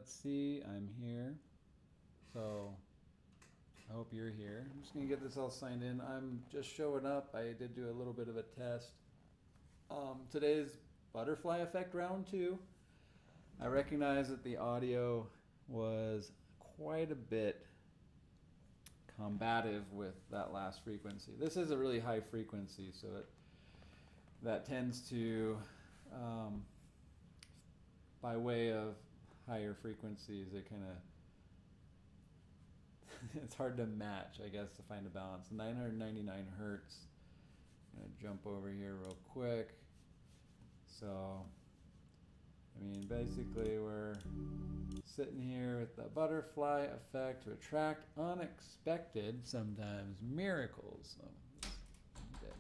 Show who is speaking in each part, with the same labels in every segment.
Speaker 1: let's see, I'm here. So I hope you're here. I'm just going to get this all signed in. I'm just showing up. I did do a little bit of a test. Today's butterfly effect round 2. I recognize that the audio was quite a bit combative with that last frequency. This is a really high frequency, so that tends to, by way of higher frequencies, it kind of it's hard to match, I guess, to find a balance. 999 hertz. I'm going to jump over here real quick. So, I mean, basically we're sitting here with the butterfly effect to attract unexpected, sometimes miracles. So,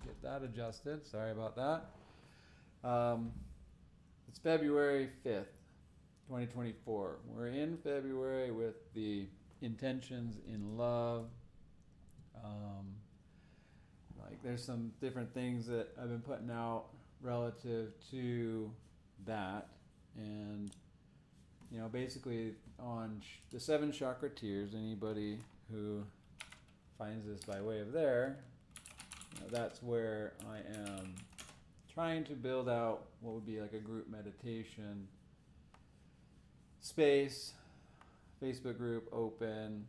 Speaker 1: get that adjusted. Sorry about that. It's February 5th, 2024. We're in February with the intentions in love. Like there's some different things that I've been putting out relative to that, and basically on the 7 chakra tiers, anybody who finds this by way of there, that's where I am trying to build out what would be like a group meditation space. Facebook group open.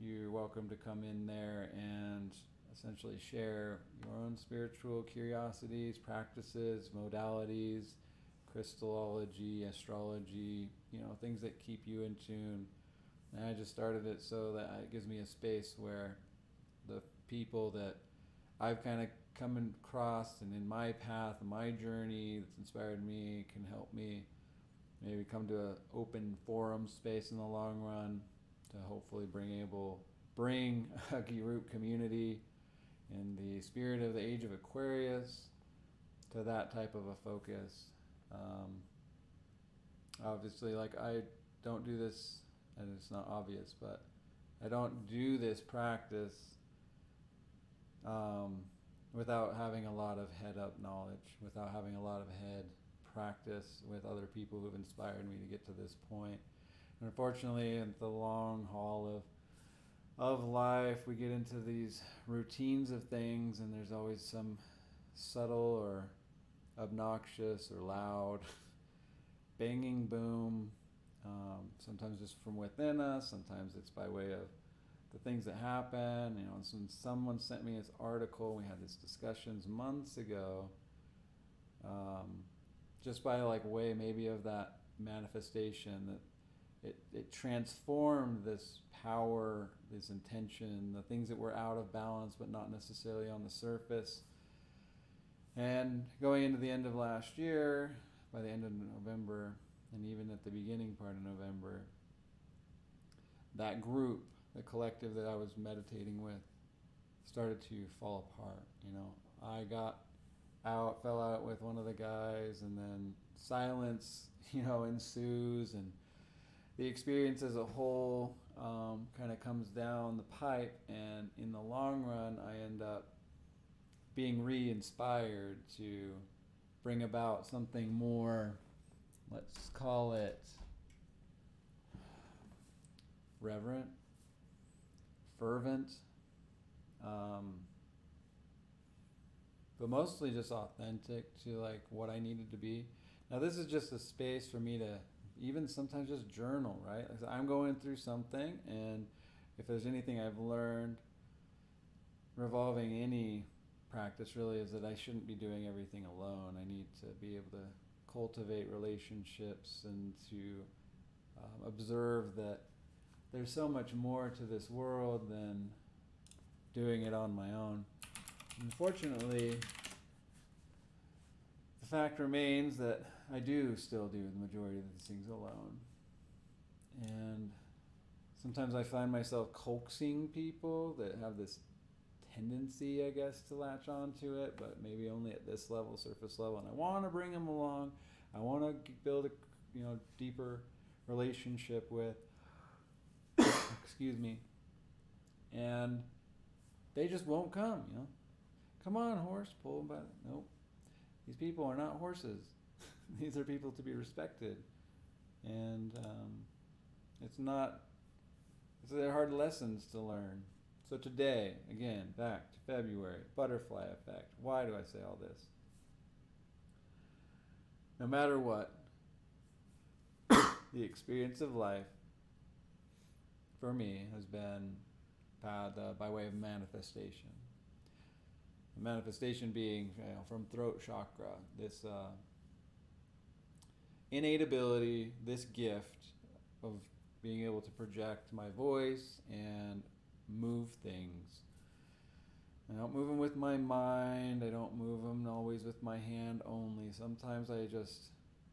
Speaker 1: You're welcome to come in there and essentially share your own spiritual curiosities, practices, modalities, crystallology, astrology, things that keep you in tune. And I just started it so that it gives me a space where the people that I've kind of come across and in my path, my journey that's inspired me can help me maybe come to an open forum space in the long run to hopefully bring a group community in the spirit of the age of Aquarius to that type of a focus. Obviously, like I don't do this, and it's not obvious, but I don't do this practice without having a lot of head-up knowledge, without having a lot of head practice with other people who've inspired me to get to this point. And unfortunately, in the long haul of life, we get into these routines of things, and there's always some subtle or obnoxious or loud banging boom, sometimes just from within us, sometimes it's by way of the things that happen. Someone sent me this article, we had these discussions months ago, just by way maybe of that manifestation, that it transformed this power, this intention, the things that were out of balance but not necessarily on the surface. And going into the end of last year, by the end of November, and even at the beginning part of November, that group, the collective that I was meditating with, started to fall apart. I fell out with one of the guys, and then silence, ensues, and the experience as a whole kind of comes down the pipe, and in the long run, I end up being re-inspired to bring about something more, let's call it reverent, fervent, but mostly just authentic to what I needed to be. Now this is just a space for me to even sometimes just journal, right? I'm going through something, and if there's anything I've learned revolving any practice really is that I shouldn't be doing everything alone. I need to be able to cultivate relationships and to observe that there's so much more to this world than doing it on my own. Unfortunately, the fact remains that I do still do the majority of these things alone. And sometimes I find myself coaxing people that have this tendency, I guess, to latch onto it, but maybe only at this level, surface level. And I want to bring them along. I want to build a deeper relationship with, excuse me, and they just won't come. Come on, horse, pull them by the... Nope. These people are not horses. These are people to be respected. And They're hard lessons to learn. So today, again, back to February, butterfly effect. Why do I say all this? No matter what, the experience of life for me has been by way of manifestation. The manifestation being, from throat chakra, this innate ability, this gift of being able to project my voice and move things. I don't move them with my mind. I don't move them always with my hand only. Sometimes I just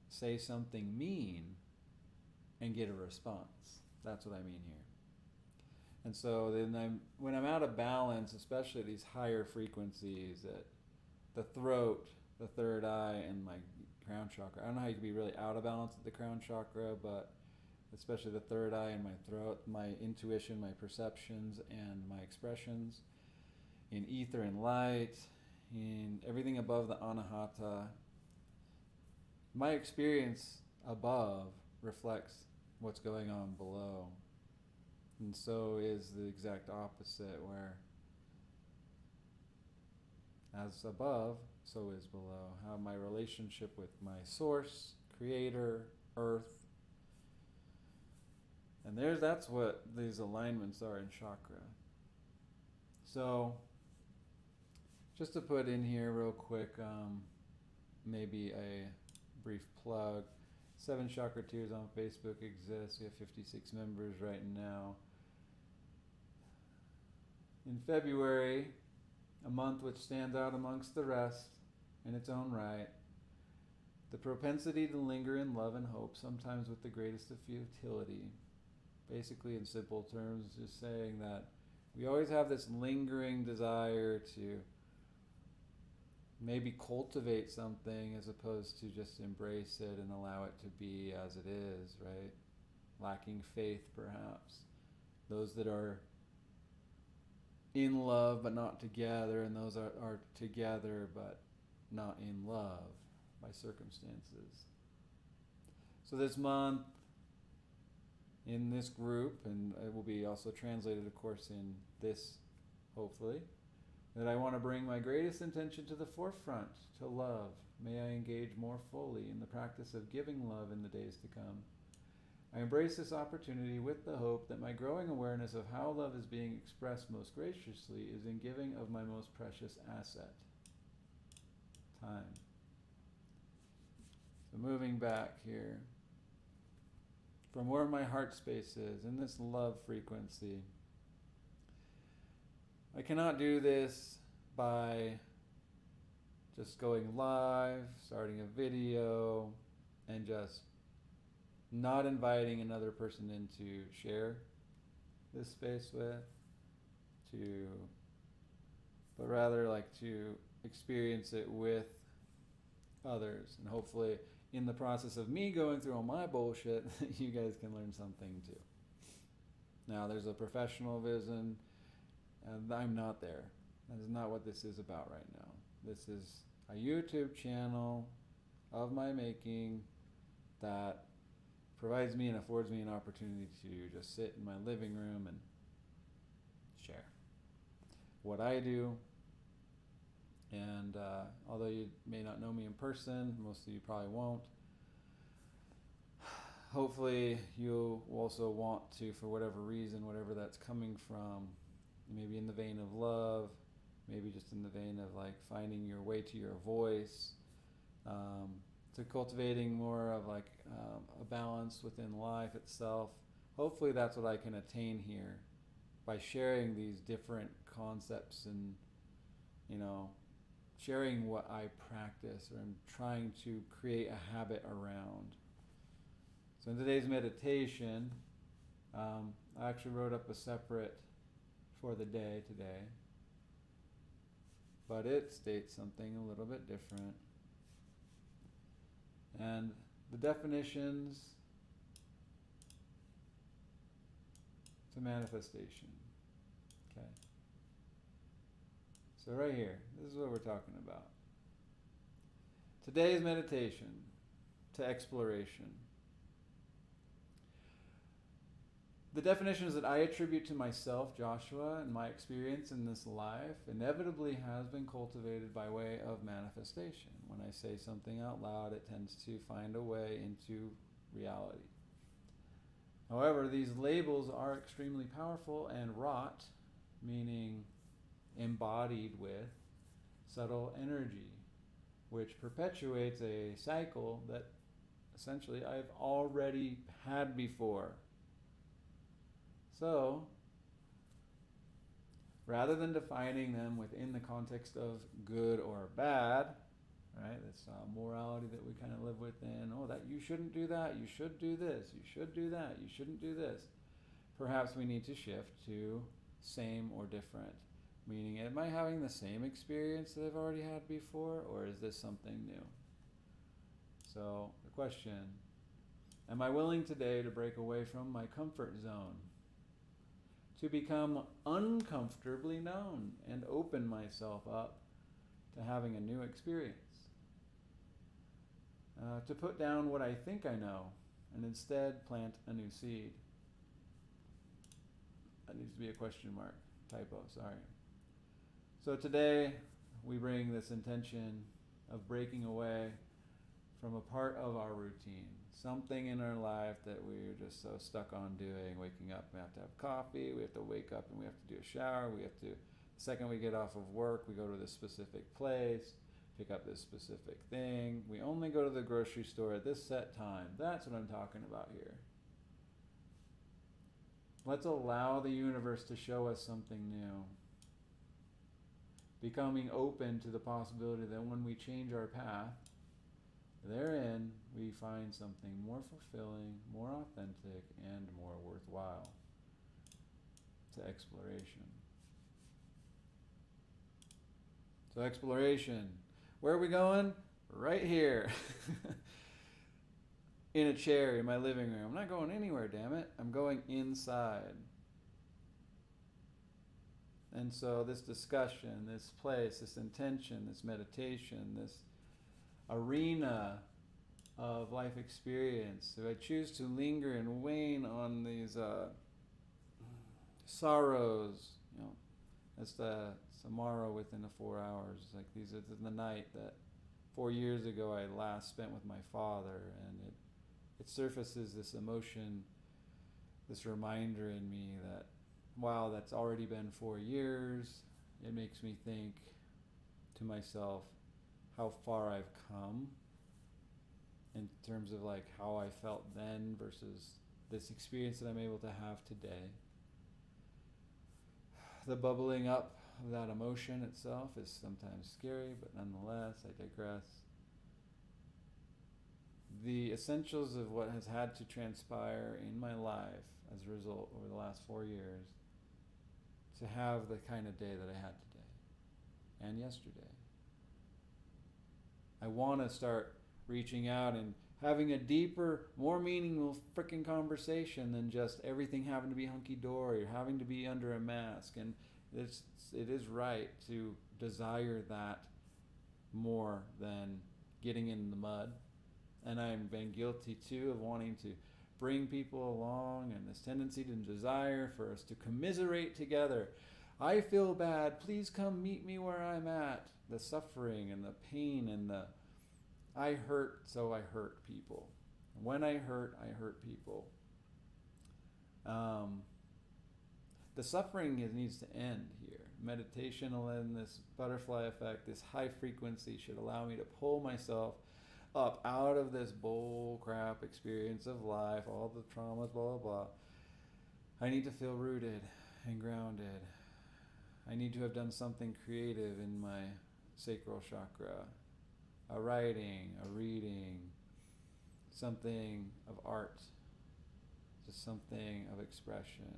Speaker 1: say something mean and get a response. That's what I mean here. And so then when I'm out of balance, especially at these higher frequencies, at the throat, the third eye, and my crown chakra. I don't know how you can be really out of balance at the crown chakra, but especially the third eye and my throat, my intuition, my perceptions, and my expressions in ether and light, in everything above the anahata. My experience above reflects what's going on below. And so is the exact opposite, where as above, so is below. How my relationship with my source, creator, earth. And that's what these alignments are in chakra. So, just to put in here real quick, maybe a brief plug. 7 Chakra Tiers on Facebook exists. We have 56 members right now. In February, a month which stands out amongst the rest in its own right, the propensity to linger in love and hope, sometimes with the greatest of futility. Basically, in simple terms, just saying that we always have this lingering desire to maybe cultivate something as opposed to just embrace it and allow it to be as it is, right? Lacking faith, perhaps. Those that are in love but not together, and those are together but not in love by circumstances. So this month, in this group, and it will be also translated, of course, in this, hopefully, that I want to bring my greatest intention to the forefront, to love. May I engage more fully in the practice of giving love in the days to come. I embrace this opportunity with the hope that my growing awareness of how love is being expressed most graciously is in giving of my most precious asset, time. So moving back here, from where my heart space is, in this love frequency, I cannot do this by just going live, starting a video, and just not inviting another person in to share this space with, but rather like to experience it with others, and hopefully in the process of me going through all my bullshit, you guys can learn something too. Now, there's a professional vision, and I'm not there. That is not what this is about right now. This is a YouTube channel of my making that provides me and affords me an opportunity to just sit in my living room and share what I do. And although you may not know me in person, most of you probably won't, hopefully you'll also want to, for whatever reason, whatever that's coming from, maybe in the vein of love, maybe just in the vein of like finding your way to your voice, to cultivating more of like a balance within life itself. Hopefully that's what I can attain here by sharing these different concepts and, sharing what I practice or I'm trying to create a habit around. So in today's meditation, I actually wrote up a separate for the day today, but it states something a little bit different. And the definitions to manifestation. Okay. So right here, this is what we're talking about. Today's meditation to exploration. The definitions that I attribute to myself, Joshua, and my experience in this life inevitably has been cultivated by way of manifestation. When I say something out loud, it tends to find a way into reality. However, these labels are extremely powerful and wrought, meaning embodied with subtle energy, which perpetuates a cycle that essentially I've already had before. So, rather than defining them within the context of good or bad, right, this morality that we kind of live within, oh, that you shouldn't do that, you should do this, you should do that, you shouldn't do this. Perhaps we need to shift to same or different, meaning am I having the same experience that I've already had before, or is this something new? So the question, am I willing today to break away from my comfort zone, to become uncomfortably known and open myself up to having a new experience? To put down what I think I know and instead plant a new seed. That needs to be a question mark. Typo, sorry. So today we bring this intention of breaking away from a part of our routine, something in our life that we're just so stuck on doing. Waking up, we have to have coffee, we have to wake up and we have to do a shower, the second we get off of work, we go to this specific place, pick up this specific thing. We only go to the grocery store at this set time. That's what I'm talking about here. Let's allow the universe to show us something new. Becoming open to the possibility that when we change our path, therein we find something more fulfilling, more authentic, and more worthwhile. To exploration. So exploration. Where are we going? Right here. In a chair in my living room. I'm not going anywhere, damn it. I'm going inside. And so this discussion, this place, this intention, this meditation, this arena of life experience, so I choose to linger and wane on these sorrows, that's the tomorrow within the 4 hours. Like these are the night that 4 years ago I last spent with my father, and it surfaces this emotion, this reminder in me that, wow, that's already been 4 years. It makes me think to myself how far I've come in terms of like how I felt then versus this experience that I'm able to have today. The bubbling up of that emotion itself is sometimes scary, but nonetheless, I digress. The essentials of what has had to transpire in my life as a result over the last 4 years to have the kind of day that I had today and yesterday. I want to start reaching out and having a deeper, more meaningful freaking conversation than just everything having to be hunky-dory or having to be under a mask. And it is right to desire that more than getting in the mud. And I've been guilty too of wanting to bring people along, and this tendency to desire for us to commiserate together. I feel bad, please come meet me where I'm at. The suffering and the pain and the I hurt, so I hurt people. When I hurt people. The suffering needs to end here. Meditation will end this butterfly effect. This high frequency should allow me to pull myself up out of this bull crap experience of life, all the traumas, blah, blah, blah. I need to feel rooted and grounded. I need to have done something creative in my sacral chakra. A writing, a reading, something of art, just something of expression.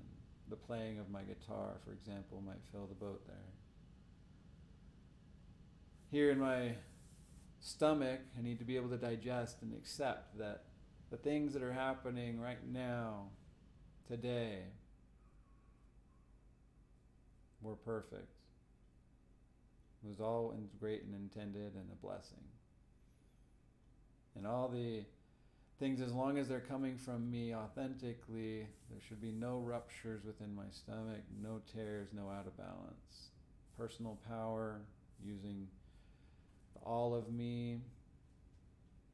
Speaker 1: The playing of my guitar, for example, might fill the boat there. Here in my stomach, I need to be able to digest and accept that the things that are happening right now, today, were perfect. It was all great and intended and a blessing. And all the things, as long as they're coming from me authentically, there should be no ruptures within my stomach, no tears, no out of balance. Personal power, using all of me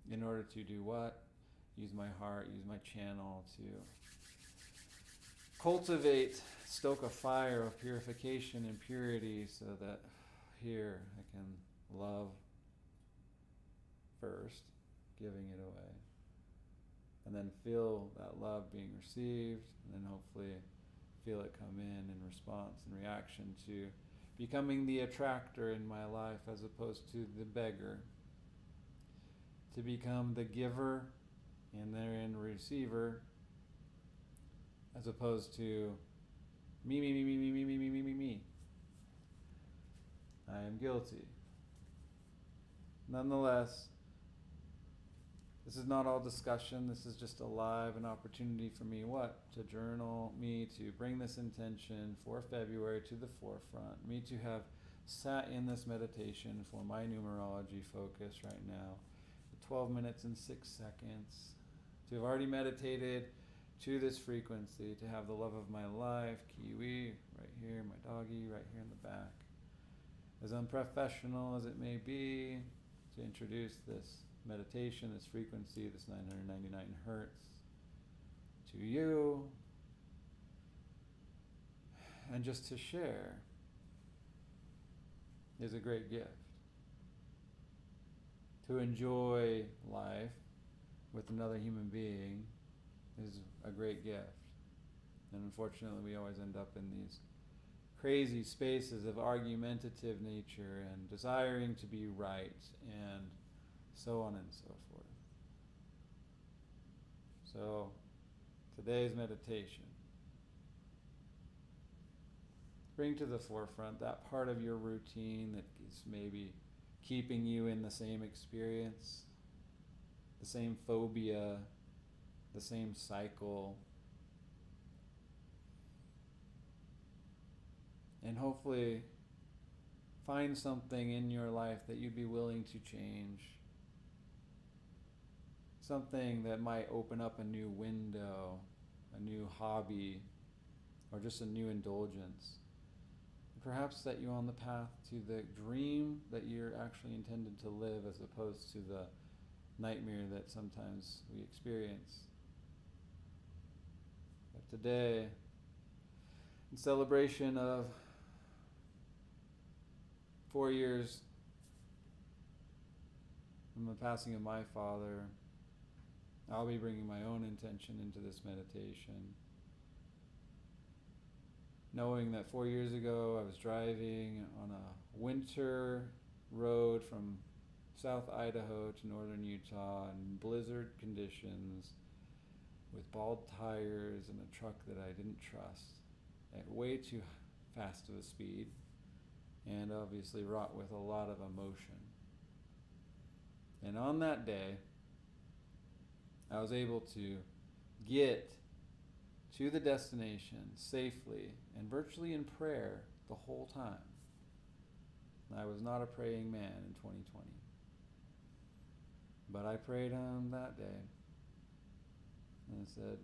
Speaker 1: in order to do what? Use my heart, use my channel to cultivate, stoke a fire of purification and purity, so that here I can love first, giving it away, and then feel that love being received, and then hopefully feel it come in response and reaction to becoming the attractor in my life as opposed to the beggar, to become the giver and therein receiver, as opposed to me, me, me, me, me, me, me, me, me, me, me. I am guilty. Nonetheless, this is not all discussion. This is just an opportunity for me, to journal, me to bring this intention for February to the forefront, me to have sat in this meditation for my numerology focus right now, 12 minutes and 6 seconds, to have already meditated to this frequency, to have the love of my life, Kiwi, right here, my doggy, right here in the back, as unprofessional as it may be, to introduce this meditation, this frequency, this 999 hertz to you, and just to share is a great gift. To enjoy life with another human being is a great gift. And unfortunately, we always end up in these crazy spaces of argumentative nature and desiring to be right and so on and so forth. So, today's meditation. Bring to the forefront that part of your routine that is maybe keeping you in the same experience, the same phobia, the same cycle. And hopefully find something in your life that you'd be willing to change. Something that might open up a new window, a new hobby, or just a new indulgence. Perhaps set you on the path to the dream that you're actually intended to live, as opposed to the nightmare that sometimes we experience. But today, in celebration of 4 years from the passing of my father, I'll be bringing my own intention into this meditation, knowing that 4 years ago I was driving on a winter road from South Idaho to northern Utah in blizzard conditions with bald tires and a truck that I didn't trust at way too fast of a speed, and obviously wrought with a lot of emotion. And on that day, I was able to get to the destination safely and virtually in prayer the whole time. I was not a praying man in 2020. But I prayed on that day. And I said,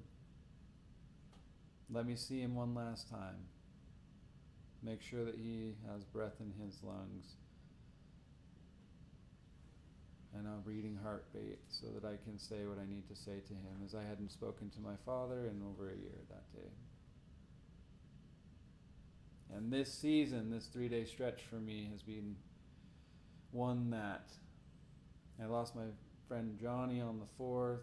Speaker 1: let me see him one last time. Make sure that he has breath in his lungs and a beating heartbeat, so that I can say what I need to say to him, as I hadn't spoken to my father in over a year that day. And this season, this 3-day stretch for me, has been one that I lost my friend Johnny on the 4th,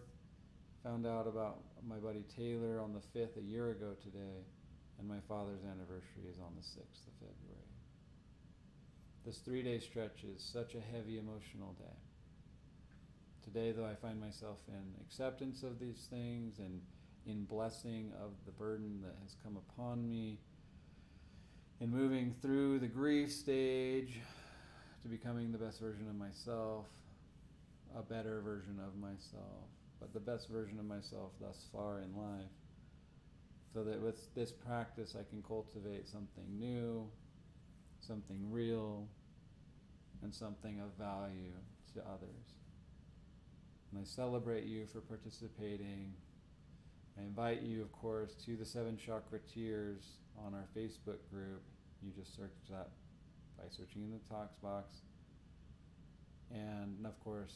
Speaker 1: found out about my buddy Taylor on the 5th a year ago today, and my father's anniversary is on the 6th of February. This 3-day stretch is such a heavy emotional day. Today, though, I find myself in acceptance of these things and in blessing of the burden that has come upon me, in moving through the grief stage to becoming the best version of myself, a better version of myself, but the best version of myself thus far in life, so that with this practice I can cultivate something new, something real, and something of value to others. And I celebrate you for participating. I invite you, of course, to the 7 Chakra Tiers on our Facebook group. You just search that by searching in the talks box. And of course,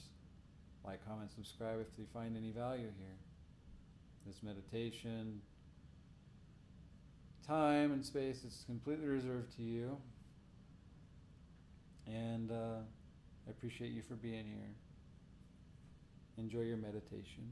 Speaker 1: like, comment, subscribe if you find any value here. This meditation, time and space is completely reserved to you. And I appreciate you for being here. Enjoy your meditation.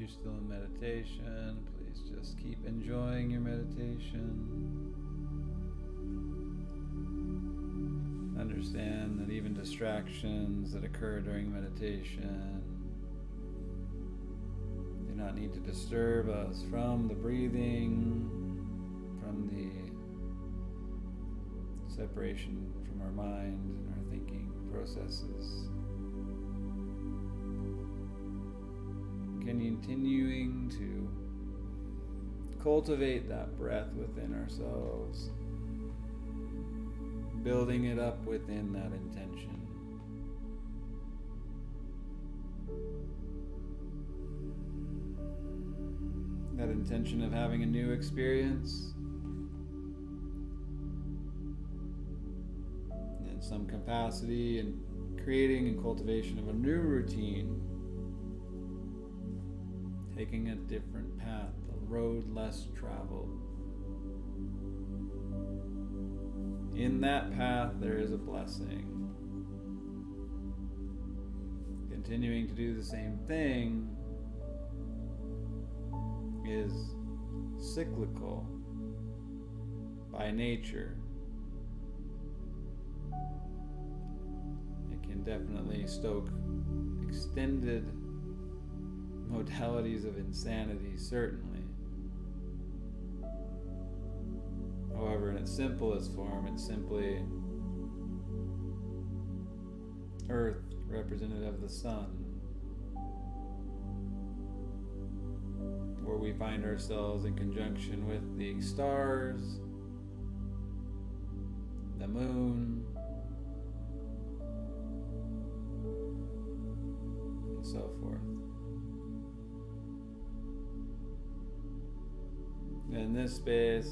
Speaker 1: If you're still in meditation, please just keep enjoying your meditation. Understand that even distractions that occur during meditation do not need to disturb us from the breathing, from the separation from our mind and our thinking processes. Continuing to cultivate that breath within ourselves, building it up within that intention. That intention of having a new experience, in some capacity, and creating and cultivation of a new routine, taking a different path, a road less traveled. In that path, there is a blessing. Continuing to do the same thing is cyclical by nature. It can definitely stoke extended modalities of insanity, certainly. However, in its simplest form, it's simply Earth, representative of the sun, where we find ourselves in conjunction with the stars, the moon, and so forth. In this space,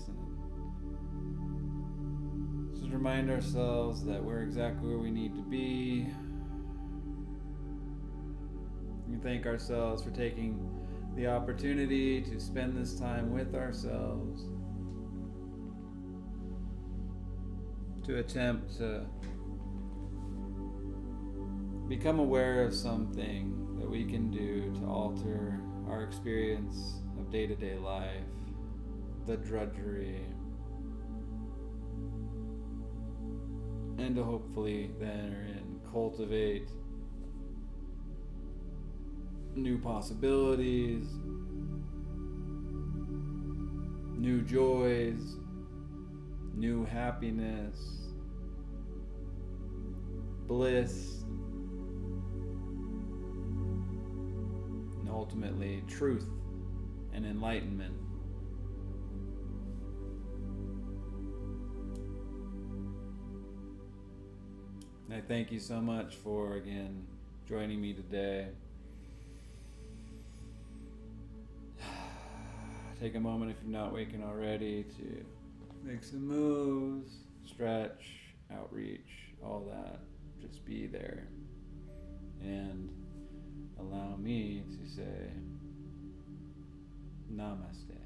Speaker 1: just remind ourselves that we're exactly where we need to be. We thank ourselves for taking the opportunity to spend this time with ourselves, to attempt to become aware of something that we can do to alter our experience of day-to-day life, the drudgery, and to hopefully therein cultivate new possibilities, new joys, new happiness, bliss, and ultimately truth and enlightenment. I thank you so much for, again, joining me today. Take a moment, if you're not waking already, to make some moves, stretch, outreach, all that. Just be there. And allow me to say Namaste.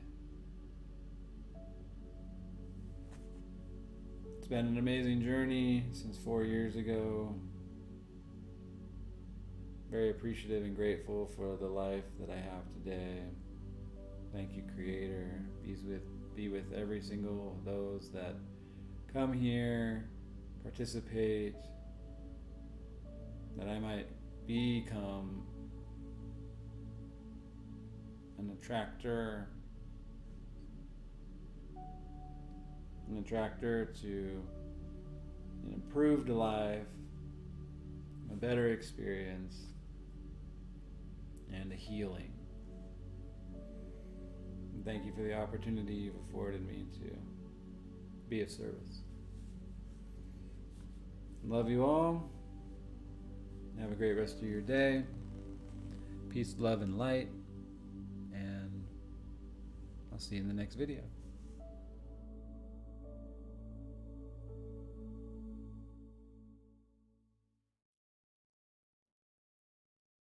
Speaker 1: It's been an amazing journey since 4 years ago. Very appreciative and grateful for the life that I have today. Thank you, Creator. Be with every single of those that come here, participate, that I might become an attractor to an improved life, a better experience, and a healing. And thank you for the opportunity you've afforded me to be of service. Love you all. Have a great rest of your day. Peace, love, and light. And I'll see you in the next video.